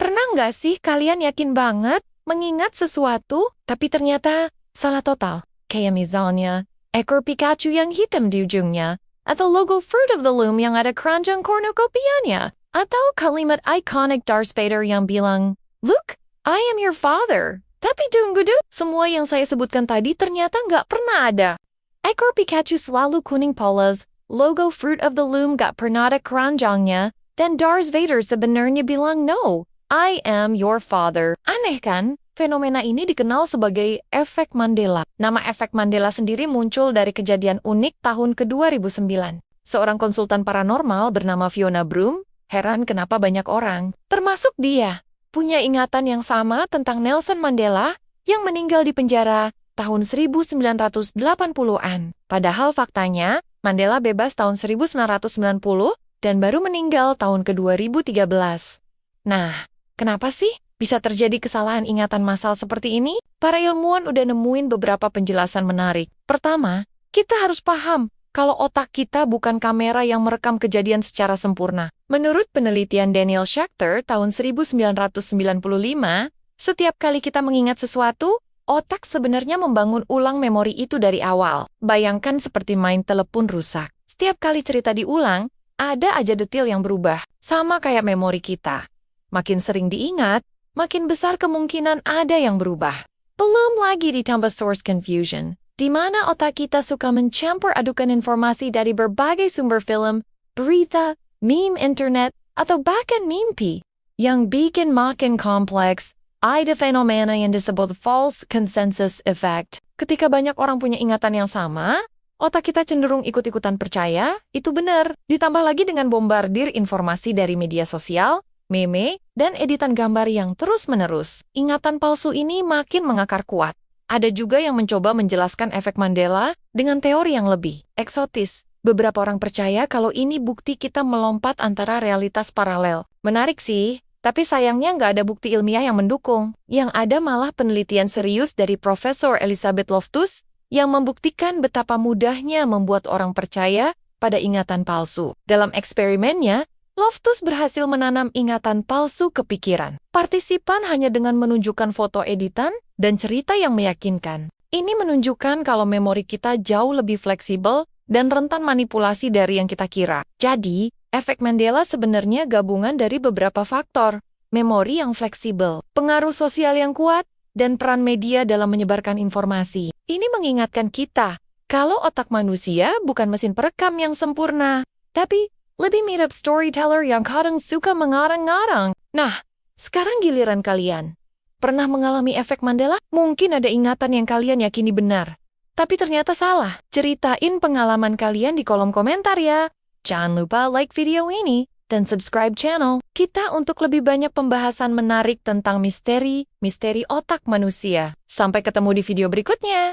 Pernah nggak sih kalian yakin banget mengingat sesuatu, tapi ternyata salah total? Kayak misalnya, ekor Pikachu yang hitam di ujungnya, atau logo Fruit of the Loom yang ada keranjang cornucopianya, atau kalimat iconic Darth Vader yang bilang, "Luke, I am your father." Tapi tunggu dulu, semua yang saya sebutkan tadi ternyata nggak pernah ada. Ekor Pikachu selalu kuning polos, logo Fruit of the Loom gak pernah ada keranjangnya, dan Darth Vader sebenarnya bilang, "No, I am your father." Aneh kan? Fenomena ini dikenal sebagai efek Mandela. Nama efek Mandela sendiri muncul dari kejadian unik tahun ke-2009. Seorang konsultan paranormal bernama Fiona Broom heran kenapa banyak orang, termasuk dia, punya ingatan yang sama tentang Nelson Mandela yang meninggal di penjara tahun 1980-an. Padahal faktanya, Mandela bebas tahun 1990 dan baru meninggal tahun ke-2013. Nah, kenapa sih bisa terjadi kesalahan ingatan massal seperti ini? Para ilmuwan udah nemuin beberapa penjelasan menarik. Pertama, kita harus paham kalau otak kita bukan kamera yang merekam kejadian secara sempurna. Menurut penelitian Daniel Schechter tahun 1995, setiap kali kita mengingat sesuatu, otak sebenarnya membangun ulang memori itu dari awal. Bayangkan seperti main telepon rusak. Setiap kali cerita diulang, ada aja detail yang berubah. Sama kayak memori kita. Makin sering diingat, makin besar kemungkinan ada yang berubah. Belum lagi ditambah source confusion, di mana otak kita suka mencampur adukan informasi dari berbagai sumber film, berita, meme internet, atau bahkan mimpi, yang bikin makin kompleks. Ada fenomena yang disebut false consensus effect. Ketika banyak orang punya ingatan yang sama, otak kita cenderung ikut-ikutan percaya, itu benar. Ditambah lagi dengan bombardir informasi dari media sosial, meme, dan editan gambar yang terus-menerus. Ingatan palsu ini makin mengakar kuat. Ada juga yang mencoba menjelaskan efek Mandela dengan teori yang lebih eksotis. Beberapa orang percaya kalau ini bukti kita melompat antara realitas paralel. Menarik sih, tapi sayangnya nggak ada bukti ilmiah yang mendukung. Yang ada malah penelitian serius dari Profesor Elizabeth Loftus yang membuktikan betapa mudahnya membuat orang percaya pada ingatan palsu. Dalam eksperimennya, Loftus berhasil menanam ingatan palsu ke pikiran partisipan hanya dengan menunjukkan foto editan dan cerita yang meyakinkan. Ini menunjukkan kalau memori kita jauh lebih fleksibel dan rentan manipulasi dari yang kita kira. Jadi, efek Mandela sebenarnya gabungan dari beberapa faktor. Memori yang fleksibel, pengaruh sosial yang kuat, dan peran media dalam menyebarkan informasi. Ini mengingatkan kita kalau otak manusia bukan mesin perekam yang sempurna, tapi lebih mirip storyteller yang kadang suka mengarang-ngarang. Nah, sekarang giliran kalian. Pernah mengalami efek Mandela? Mungkin ada ingatan yang kalian yakini benar, tapi ternyata salah. Ceritain pengalaman kalian di kolom komentar ya. Jangan lupa like video ini dan subscribe channel kita untuk lebih banyak pembahasan menarik tentang misteri otak manusia. Sampai ketemu di video berikutnya.